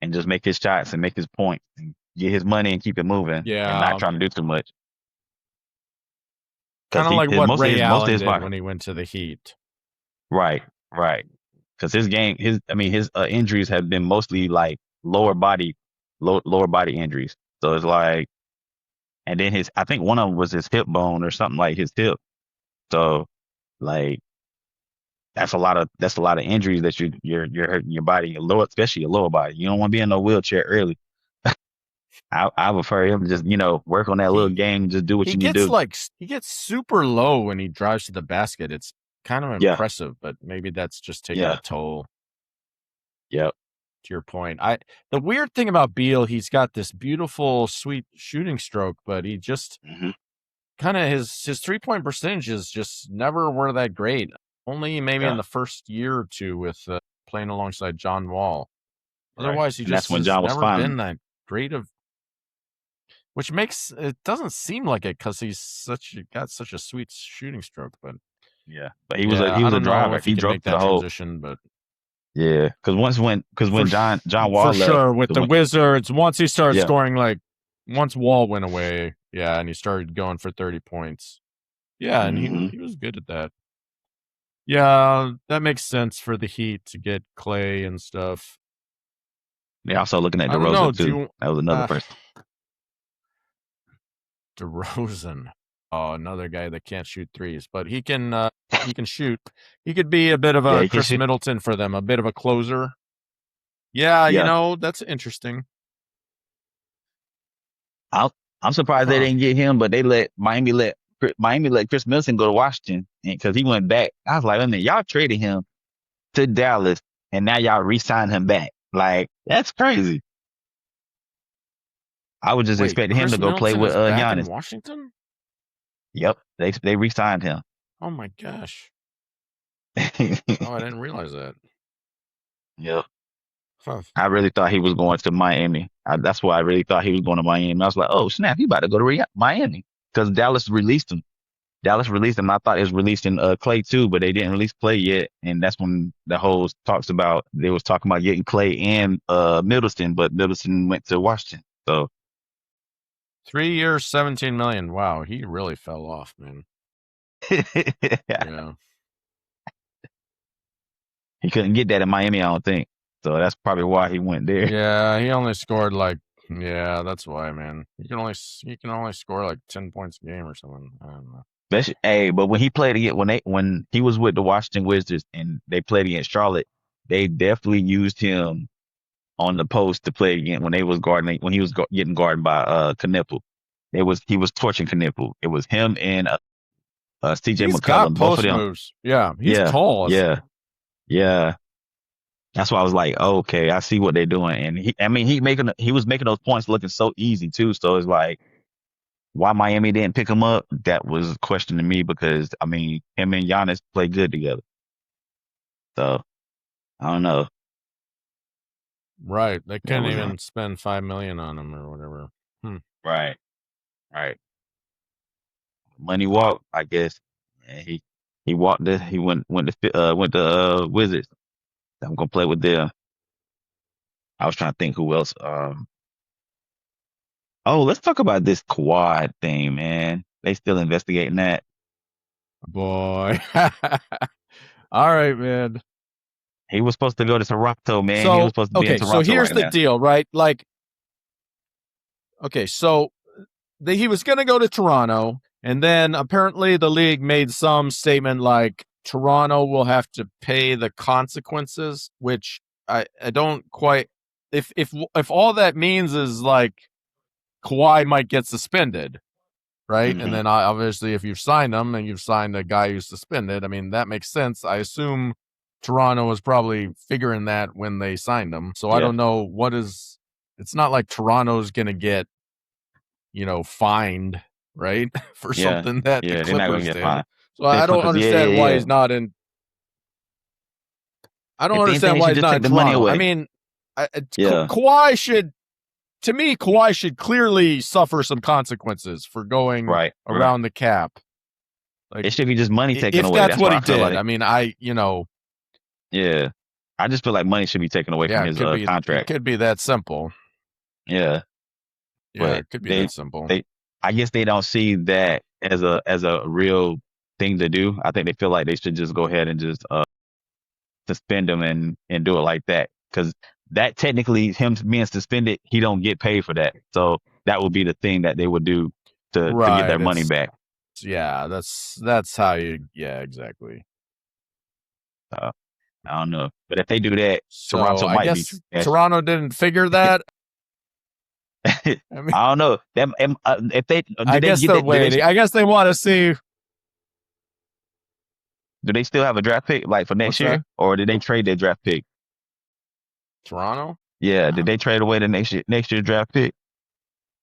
and just make his shots and make his points and get his money and keep it moving and not yeah, trying to do too much. kind Because of like what most of Ray his Allen did spot. when he went to the Heat. Right, right. Because his injuries have been mostly like lower body injuries. So it's like, and then I think one of them was his hip bone or something like his hip. So like, that's a lot of injuries that you're hurting your body, especially your lower body. You don't want to be in no wheelchair early. I prefer him to just work on that little He game, just do what he you need to gets do. he gets super low when he drives to the basket. It's kind of Yeah, impressive, but maybe that's just taking a yeah, toll. yep. To your point, the weird thing about Beal, he's got this beautiful, sweet shooting stroke, but he just Hmm. kind of his 3-point percentages just never were that great. Only maybe in Yeah, the first year or two with playing alongside John Wall. right. Otherwise, he And that's just when has John was never fine. been that great of. Which makes it doesn't seem like it because he's got such a sweet shooting stroke. But Yeah, but he was a yeah, he I was a don't know driver. if he He can drove make to the that whole. transition, but Yeah, because for when John for Wall left, sure with the Wizards, once he started yeah, scoring once Wall went away, yeah, and he started going for 30 points. Yeah, and hmm he was good at that. Yeah, that makes sense for the Heat to get Clay and stuff. they also looking at I don't know. DeRozan Do too. you That was another person. DeRozan? Oh, another guy that can't shoot threes, but he can shoot. He could be a bit of Yeah, a he can Chris shoot. Middleton for them, a bit of a closer. Yeah, Yeah, that's interesting. I'm I'm surprised they Huh. didn't get him, but they let Miami let Chris Middleton go to Washington because he went back. I was like, wait a minute, y'all traded him to Dallas, and now y'all re-signed him back. Like that's crazy. I was just Wait, expecting him to Chris go play Middleton with is back in Giannis. Washington? Yep, they re-signed him. Oh my gosh. Oh, I didn't realize that. Yep. Huh. I really thought he was going to Miami. That's why I really thought he was going to Miami. I was like, oh snap, he about to go to Miami because Dallas released him. Dallas released him. I thought it was releasing Clay too, but they didn't release Clay yet. And that's when the whole talks about they was talking about getting Clay and Middleton, but Middleton went to Washington. So 3 years, 17 million. Wow, he really fell off, man. Yeah. he couldn't get that in Miami, I don't think. So that's probably why he went there. Yeah, he only scored yeah, that's why, man. He can only score 10 points a game or something. I don't know. Hey, but when he played again, when he was with the Washington Wizards and they played against Charlotte, they definitely used him on the post to play again when they was guarding when he was getting guarded by Knippel. He was torching Knippel. It was him and CJ He's got McCollum, both of post them. moves. Yeah, he's Yeah, tall. yeah, yeah. That's why I was like, okay, I see what they're doing. And I mean, he was making those points looking so easy too. So it's like, why Miami didn't pick him up? That was a question to me because I mean, him and Giannis play good together. So I don't know. Right. They That couldn't was even spend 5 million on him or whatever. Hmm. right, right. Money walk, I guess. And he walked this. He went to Wizards. I'm gonna play with them. I was trying to think who else. Oh, let's talk about this quad thing, man. They still investigating that. Boy. All right, man. He was supposed to go to Toronto, man. He was So, supposed to be in okay, so Toronto here's right the now. deal, right? Okay, so he was going to go to Toronto, and then apparently the league made some statement like Toronto will have to pay the consequences, which I don't quite. If all that means is Kawhi might get suspended, right? And hmm then obviously if you've signed him and you've signed a guy who's suspended, I mean that makes sense. I assume Toronto was probably figuring that when they signed him. So I Yeah, don't know what is. It's not like Toronto's going to get fined, right? For yeah, something that the yeah. They're not gonna Clippers get did. fined. So I don't Yeah, yeah, understand why yeah. he's not in. I don't If anything, understand they why should he's just not take in the money Toronto. I away. mean, Yeah, Kawhi should. To me, Kawhi should clearly suffer some consequences for going right, right. around the cap. Like, It should be just money taken if away. that's That's what why he I feel did, like, I mean, yeah. I just feel like money should be taken away from yeah, his it contract. could be that simple. Yeah, Yeah, but it could be that simple. I guess they don't see that as a real thing to do. I think they feel like they should just go ahead and just suspend him and do it like that because that technically him being suspended, he don't get paid for that. So that would be the thing that they would do to get their Right. money back. Yeah, that's how you. Yeah, exactly. Uh, I don't know, but if they do that, So Toronto I might be guess trash. Toronto didn't figure that. I mean, I don't know. If they I do they guess get they're that waiting. I guess they want to see do they still have a draft pick like for next what's year, that. or did they trade their draft pick? Toronto. Yeah, I did they trade away the next year draft pick?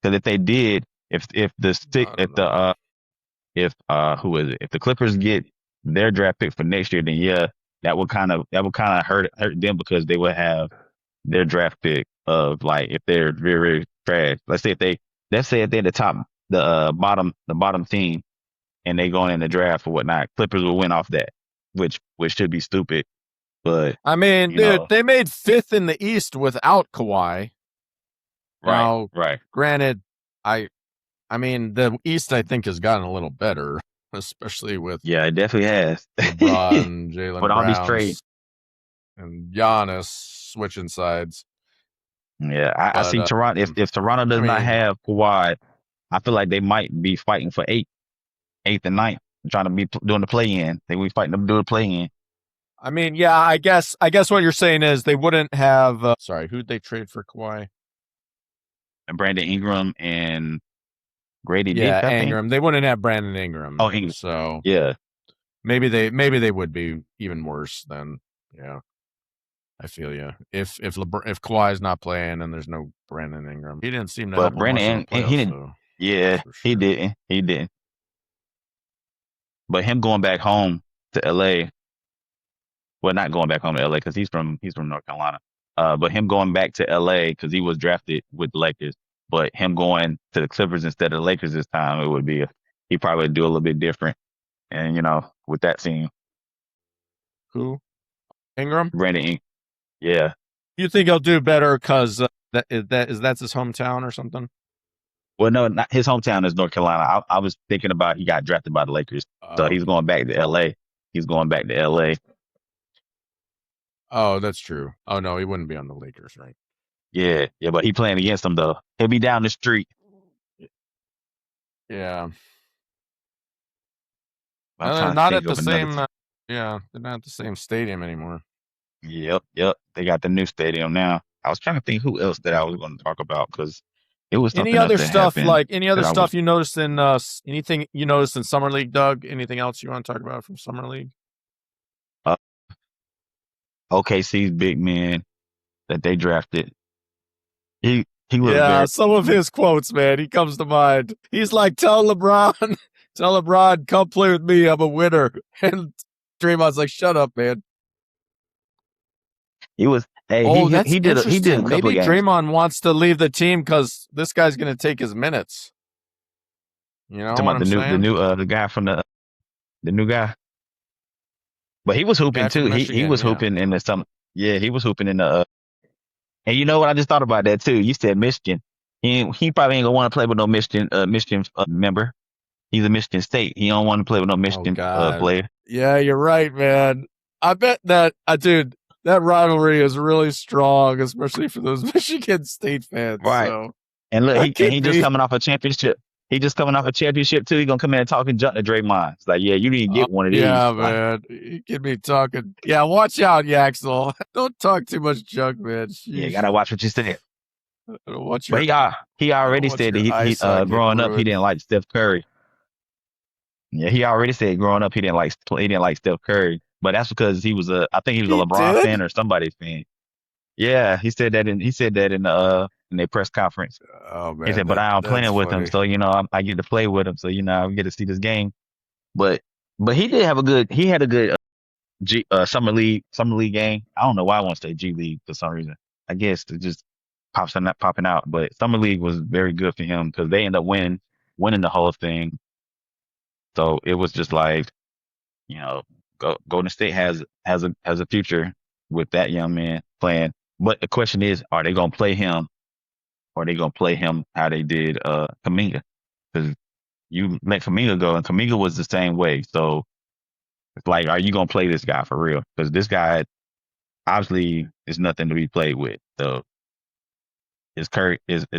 Because if they did, if the stick I if don't the know. who is it? If the Clippers get their draft pick for next year, then yeah, that would kind of hurt them because they would have their draft pick of like if they're very, very trash. Let's say if they're the bottom team and they going in the draft or whatnot, Clippers will win off that, which should be stupid, but I mean, you dude, know, they made fifth in the East without Kawhi. right, Now, right, granted, I I mean the East I think has gotten a little better, especially with yeah, it definitely has. LeBron, With Jalen all these trades, Browns, and Giannis switching sides. yeah, I But see Toronto. If Toronto I does not mean, have Kawhi, I feel like they might be fighting for eighth and ninth, trying to be doing the play in. They will be fighting to do the play in. yeah, I guess what you're saying is they wouldn't have. Sorry, who'd they trade for Kawhi? And Brandon Ingram and Grady Dick, Yeah, I think. Ingram. They wouldn't have Brandon Oh, Ingram, Ingram. so Yeah, maybe they would be even worse than yeah. I feel you. If Kawhi's not playing and there's no Brandon Ingram, he didn't seem to but help him much in the Brandon, he playoffs, didn't. though. That's Yeah, for he sure. didn't. He didn't. But him going back home to LA, well, not going back home to LA because he's from North Carolina. But him going back to LA because he was drafted with the Lakers. But him going to the Clippers instead of the Lakers this time, it would be he probably would do a little bit different. And with that team, Who Ingram? Brandon, yeah. You think he'll do better because that's his hometown or something? Well, no, not his hometown is North Carolina. I was thinking about he got drafted by the Lakers, so Oh, he's going back to LA. He's going back to LA. oh, that's true. Oh no, he wouldn't be on the Lakers, right? Yeah, yeah, but he playing against them though. He'll be down the street. Yeah, I'm they're trying to not think at the of another same. team. Yeah, they're not at the same stadium anymore. Yep, yep. They got the new stadium now. I was trying to think who else that I was going to talk about because it was Any something else other that stuff happened like any other that I was. stuff you noticed in anything you noticed in summer league, Doug? Anything else you want to talk about from summer league? Uh, OKC's big man that they drafted. He was Yeah, very. some of his quotes, man, he comes to mind. He's like, "Tell LeBron, tell LeBron, come play with me. I'm a winner." And Draymond's like, "Shut up, man." He was. Hey, Oh, that's he did a interesting. couple of Maybe games. Draymond wants to leave the team because this guy's going to take his minutes. You know Talking what about I'm the saying? new the guy from the new guy. But he was hooping Guy too. from He Michigan. was Yeah. hooping in the some. Yeah, he was hooping in the. And you know what? I just thought about that too. You said Michigan. He probably ain't gonna want to play with no Michigan member. He's a Michigan State. He don't want to play with no Oh Michigan God. player. Yeah, you're right, man. I bet that, dude, that rivalry is really strong, especially for those Michigan State fans. Right. So And look, that he could just be. coming off a championship. He just coming off a championship too. He gonna come in and talk and jump to Draymond. It's like, yeah, you didn't Oh, get one of these. yeah, Like, man. You could be talking. Yeah, watch out, Yaxel. Don't talk too much junk, man. yeah, Sheesh. gotta watch what you said. Watch But your he already watch said that your he eyesight get growing up he ruined. didn't like Steph Curry. Yeah, he already said growing up he didn't like Steph Curry. But that's because I think he was a He LeBron did? fan or somebody's fan. Yeah, he said that in their press conference. Oh He man, said, but I'm that's playing with him, funny. so I get to play with him, so I get to see this game. But he had a good summer league game. I don't know why I want to say G League for some reason. I guess it just popping out. But summer league was very good for him because they end up winning the whole thing. So it was just like you know, Golden State has a future with that young man playing. But the question is, are they gonna play him? Or are they gonna play him how they did Kaminga? Because you let Kaminga go, and Kaminga was the same way. So it's like, are you gonna play this guy for real? Because this guy obviously is nothing to be played with. So is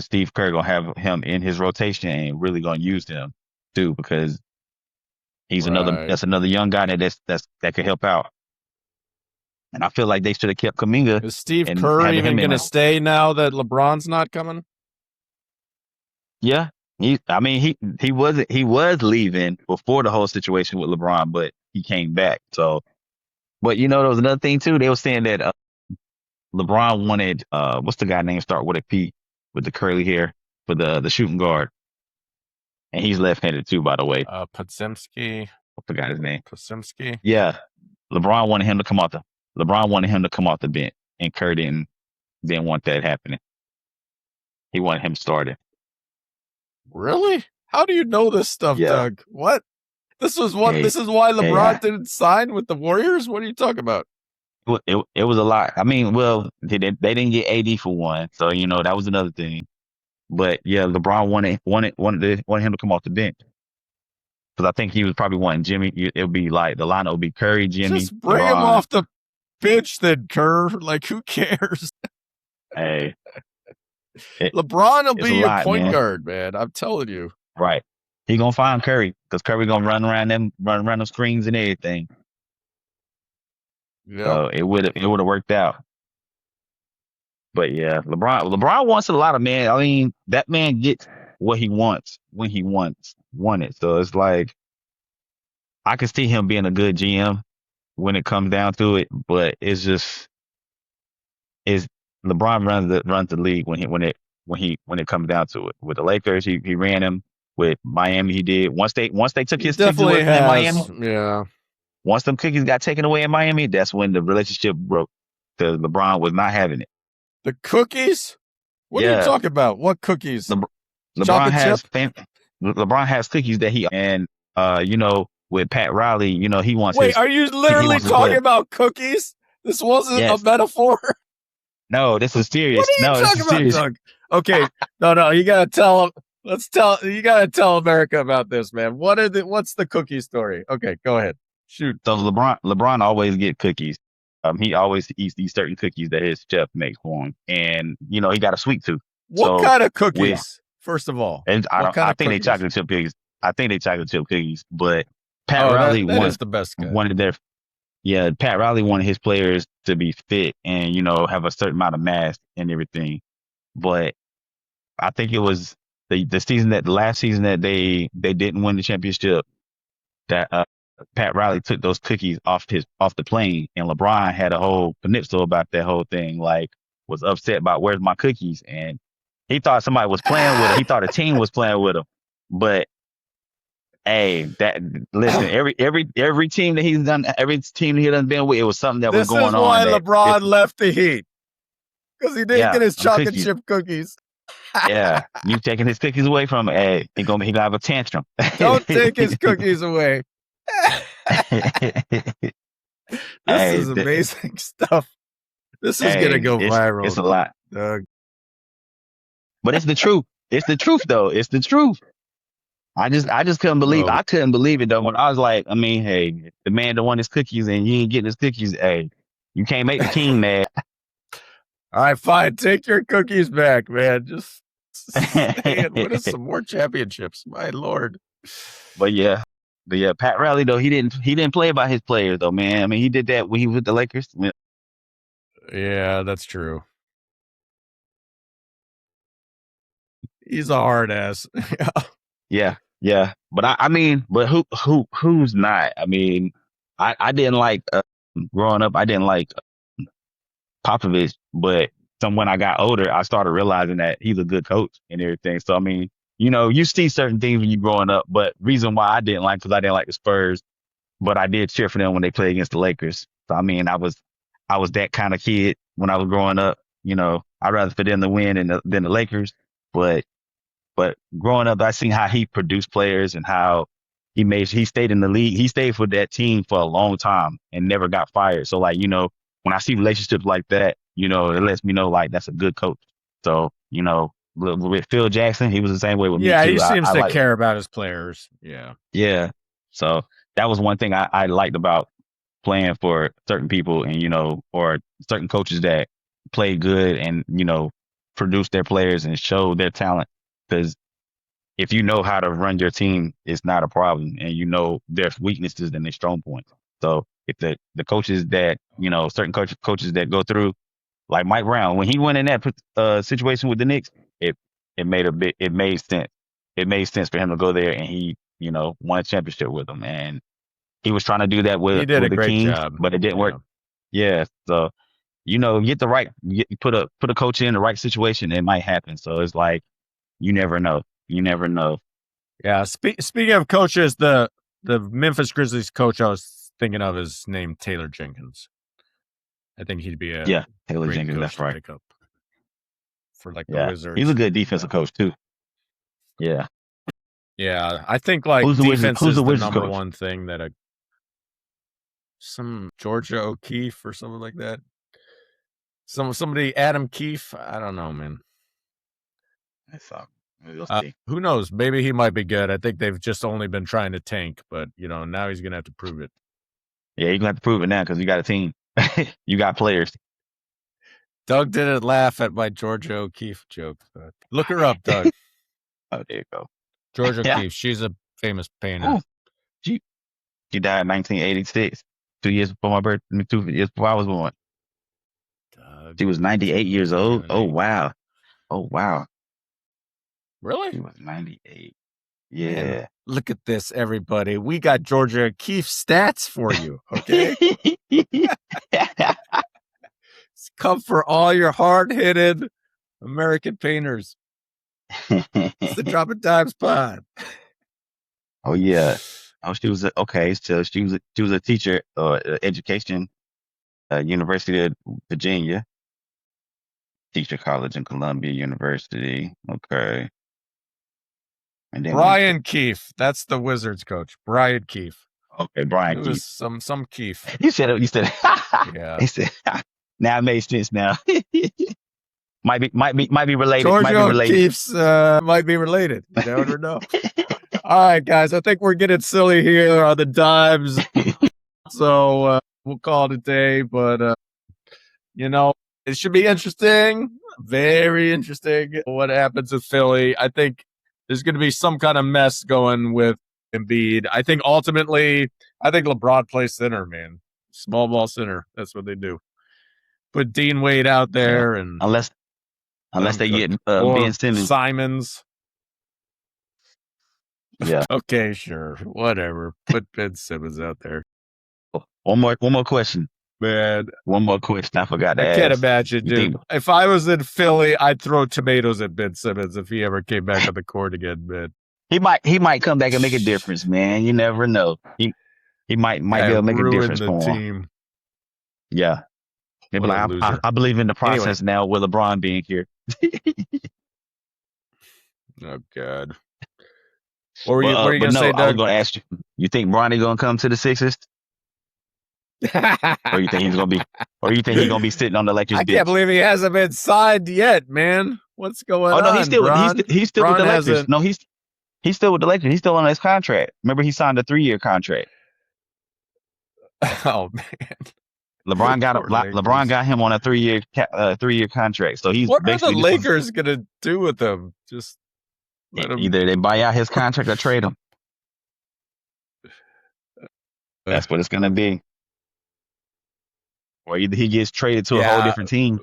Steve Kerr gonna have him in his rotation and really gonna use him too? Because Right. that's another young guy that could help out. And I feel like they should have kept Kaminga Is Steve and Kerr having even him in going to there. stay now that LeBron's not coming? Yeah. I mean, he was leaving before the whole situation with LeBron, but he came back. So, but there was another thing too. They were saying that LeBron wanted what's the guy name start with a P with the curly hair for the shooting guard, and he's left-handed too, by the way. Podzimski. I forgot his name. Podzimski. Yeah, LeBron wanted him to come off the LeBron wanted him to come off the bench, and Kerr didn't want that happening. He wanted him started. Really? How do you know this stuff, Yeah. Doug? What? This is Hey, why hey, LeBron didn't sign with the Warriors? What are you talking about? it was a lot. I mean, well, they didn't get AD for one, so that was another thing. But yeah, LeBron wanted him to come off the bench because I think he was probably wanting Jimmy. It would be like the lineup would be Curry, Jimmy, Just bring him LeBron. off the bench then, Kerr. Like, who cares? Hey, it, LeBron will it's be a your lot, point man. guard, man. I'm telling you. Right? He gonna find Curry because Curry gonna run around them screens and everything. Yep. So it would have worked out. But yeah, LeBron wants a lot of man. I mean, that man gets what he wants when he want it. So it's like I can see him being a good GM when it comes down to it, but it's just is LeBron runs the league when it comes down to it. With the Lakers, he ran him. With Miami, he did. Once they took He his cookies away definitely from him in Miami, has. Yeah. once them cookies got taken away in Miami, that's when the relationship broke. Because LeBron was not having it. The cookies? What are you Yeah, talking about? What cookies? Le- LeBron Chocolate has chip? LeBron has cookies that he and with Pat Riley, he wants Wait, his are you he literally wants his talking player. about cookies? This wasn't a Yes. metaphor. No, this is What serious. are you No, this talking is about, serious. Doug? Okay, no, you gotta tell them. You gotta tell America about this, man. What's the cookie story? Okay, go ahead. Shoot. So LeBron always get cookies. He always eats these certain cookies that his chef makes for him, and he got a sweet tooth. What So kind of with cookies? First of all, and I what don't kind I of think they cookies? chocolate chip cookies. I think they chocolate chip cookies, but Pat Oh, Riley that is the best kind. wanted their yeah, Pat Riley wanted his players to be fit and have a certain amount of mass and everything. But I think it was the last season that they didn't win the championship that Pat Riley took those cookies off the plane, and LeBron had a whole peninsula about that whole thing. Like, was upset about where's my cookies, and he thought somebody was playing with him. He thought a team was playing with him, but hey, that listen, every team that he's done, every team he done been with, it was something that was This is going on why that this LeBron left the Heat because he didn't yeah, get his them chocolate cookies. chip cookies. Yeah, you taking his cookies away from him, hey, he gonna have a tantrum. Don't take his cookies away. This Hey, is amazing stuff. This is gonna hey, go it's viral, a lot. Doug. But it's the truth. It's the truth though. It's the truth. I just couldn't believe Oh, I couldn't believe it though. When I was like, I mean, hey, the man that won his cookies and you ain't getting his cookies, hey, you can't make the king mad. all right, fine. Take your cookies back, man. Just stay and win us some more championships. My lord. But yeah. But yeah, Pat Riley though, he didn't play by his players though, man. I mean, he did that when he was with the Lakers. Yeah, that's true. He's a hard ass. Yeah, yeah. But I mean, but who's not? I mean, I didn't like growing up. I didn't like Popovich, but when I got older, I started realizing that he's a good coach and everything. So I mean, you see certain things when you're growing up. But reason why I didn't like because I didn't like the Spurs, but I did cheer for them when they played against the Lakers. So I mean, I was that kind of kid when I was growing up. I'd rather for them to win than the Lakers, but. But growing up, I seen how he produced players and how he stayed in the league. He stayed for that team for a long time and never got fired. So like, when I see relationships like that, it lets me know like that's a good coach. So, with Phil Jackson, he was the same way with me Yeah, he too. I seems to like, care about his players. Yeah. yeah. So that was one thing I liked about playing for certain people and, or certain coaches that play good and, produce their players and show their talent. Because if you know how to run your team, it's not a problem, and their weaknesses and their strong points. So if the coaches that certain coaches that go through, like Mike Brown, when he went in that situation with the Knicks, it it made sense. It made sense for him to go there, and he won a championship with them, and he was trying to do that He with did a the great Kings, job. but it didn't work. Yeah. Yeah, so put a coach in the right situation, it might happen. So it's like you never know. You never know. Yeah. Speaking of coaches, the Memphis Grizzlies coach I was thinking of is named Taylor Jenkins. I think he'd be a Yeah, Taylor great Jenkins. coach That's to right. pick up for like the Yeah, he's a Wizards. good defensive coach too. Yeah. Yeah, I think like defense Who's the is the Wizards number coach? one thing that some Georgia O'Keefe or something like that. Somebody Adam Keefe. I don't know, man. That's we'll see. Who knows? Maybe he might be good. I think they've just only been trying to tank, but now he's gonna have to prove it. Yeah, you're gonna have to prove it now because you got a team. You got players. Doug didn't laugh at my Georgia O'Keefe joke. But look her up, Doug. Oh, there you go. Georgia Yeah. O'Keefe. She's a famous painter. Oh, she died in 1986, 2 years before my birth. 2 years before I was born. Doug, She was 98 years old. Oh 2008. wow. Oh wow. Really? She was 98. Man, Yeah. look at this, everybody. We got Georgia O'Keefe stats for you, okay? Come for all your hard-hitted American painters. It's the Drop of Dimes pod. Oh yeah. Oh, she was okay. So she was a teacher, education, University of Virginia, teacher college and Columbia University. Okay, and then went to Brian Keefe. That's the Wizards coach. Brian Keefe. okay Brian It Keith. was some Keefe. You said it. You said Yeah. he said now it makes sense now. might be related. Might Georgia be related. O'Keefe's might be related. You never know. All right, guys. I think we're getting silly here on the dimes. So we'll call it a day. But, it should be interesting. Very interesting what happens with Philly. I think there's going to be some kind of mess going with Embiid. I think ultimately, LeBron plays center, man. Small ball center. That's what they do. Put Dean Wade out Yeah, there and unless let unless him they cook. get Ben Or Simmons. Simons. Yeah. Okay, sure. Whatever. Put Ben Simmons out there. One more question. Man, One more question. I forgot to I can't ask. imagine, You dude. think If I was in Philly, I'd throw tomatoes at Ben Simmons if he ever came back on the court again, man. he might come back and make a difference, man? You never know. He might be Guy able to make a ruined difference the for him. team. Yeah. They be What a like, loser. I believe in the Anyway. process now with LeBron being here. Oh, God. What were you But going to no, say, I was Doug? gonna ask you. You think Bronny gonna come to the Sixers, or you think he's gonna be sitting on the Lakers I can't bench? believe he hasn't been signed yet, man. What's going Oh no, on, Bron? he's still with Bron the Lakers. hasn't. No, he's still with the Lakers. He's still on his contract. Remember, he signed a 3-year contract. Oh, man. Poor LeBron Lakers. got him on a 3-year contract. So he's What are the basically this was Lakers going to do with him? Just let him. either they buy out his contract or trade him. That's what it's gonna be. Or either he gets traded to a whole Yeah, different team.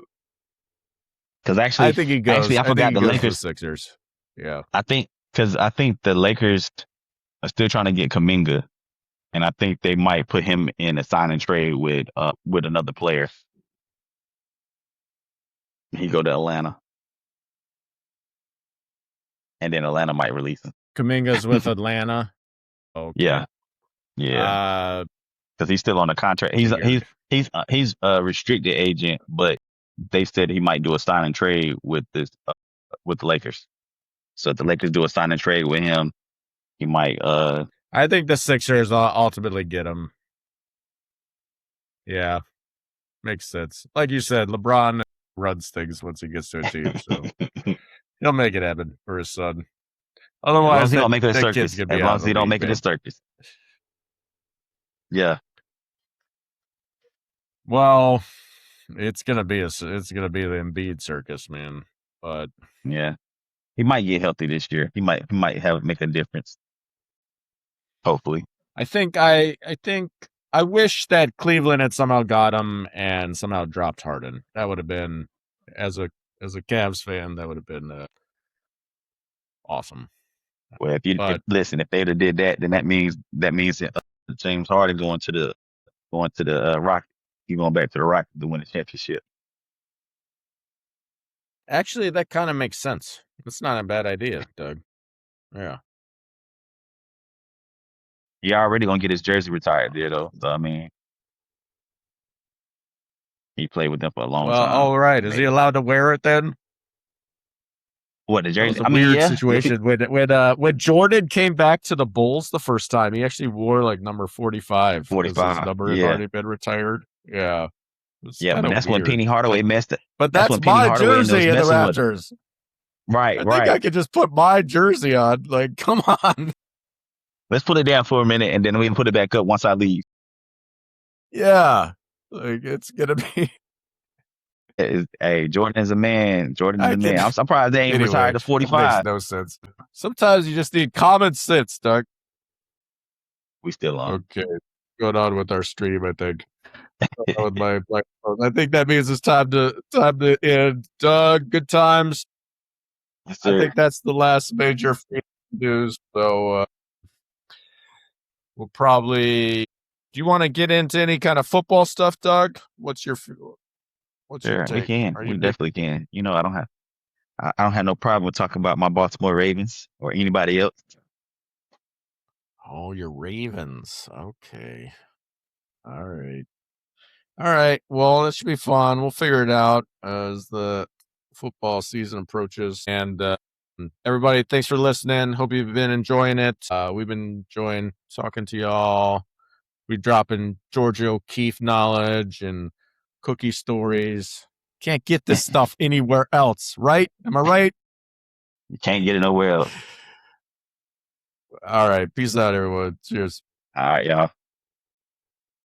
Because I think he goes. I I think forgot he the goes to the Lakers. Sixers. Yeah. I think the Lakers are still trying to get Kaminga, and I think they might put him in a sign and trade with another player. He go to Atlanta, and then Atlanta might release him. Kuminga's with Atlanta. Okay. Yeah, because he's still on a contract. Figured. He's a restricted agent, but they said he might do a sign and trade with with the Lakers. So if the Lakers do a sign and trade with him, he might. I think the Sixers ultimately get him. Yeah, makes sense. Like you said, LeBron runs things once he gets to a team, so he'll make it happen for his son. As long Otherwise, as he don't make it a that kid's circus. gonna As be long out as of the he don't league, make it a man. circus. Yeah. Well, it's gonna be the Embiid circus, man. But Yeah. He might get healthy this year. He might make a difference. Hopefully. I think I wish that Cleveland had somehow got him and somehow dropped Harden. That would have been, as a Cavs fan, that would have been awesome. Well, if they'd have did that, then that means James Harden going to the Rockets. He's going back to the Rockets to win the championship. Actually, that kind of makes sense. It's not a bad idea, Doug. Yeah. he already gonna get his jersey retired there though. So I mean, he played with them for a long Well, time. all right. And Is he they allowed to wear it then? what the That was jersey? a I mean, weird yeah, if he situation when Jordan came back to the Bulls the first time. He actually wore like number 45 because his 45, number had yeah, already been retired. Yeah, it's yeah. kind But of that's when weird. Penny It's Hardaway like, messed it. but That's that's when Penny my Hardaway and those jersey in the messing with. Raptors. Right, I think I right. could just put my jersey on. Like, come on. Let's put it down for a minute and then we can put it back up once I leave. Yeah, like it's gonna be. Hey, Jordan is a man. Jordan is I a can. man. I'm surprised they ain't retired Anyway, to it makes 45. no sense. Sometimes you just need common sense, Doug. We still on. Okay, going on with our stream. I think. With my microphone. I think that means it's time to end. Doug, good times. Yes, I sir. think that's the last major news. So we'll probably. Do you want to get into any kind of football stuff, Doug? What's your Sure, we take? can. Are you We big? definitely can. You know, I don't have no problem with talking about my Baltimore Ravens or anybody else. Oh, your Ravens. Okay. All right. All right. Well, this should be fun. We'll figure it out as the football season approaches. And everybody, thanks for listening. Hope you've been enjoying it. We've been enjoying talking to y'all. We dropping Georgia O'Keefe knowledge and cookie stories. Can't get this stuff anywhere else, right? Am I right? You can't get it nowhere else. All right. Peace out, everyone. Cheers. All right, y'all.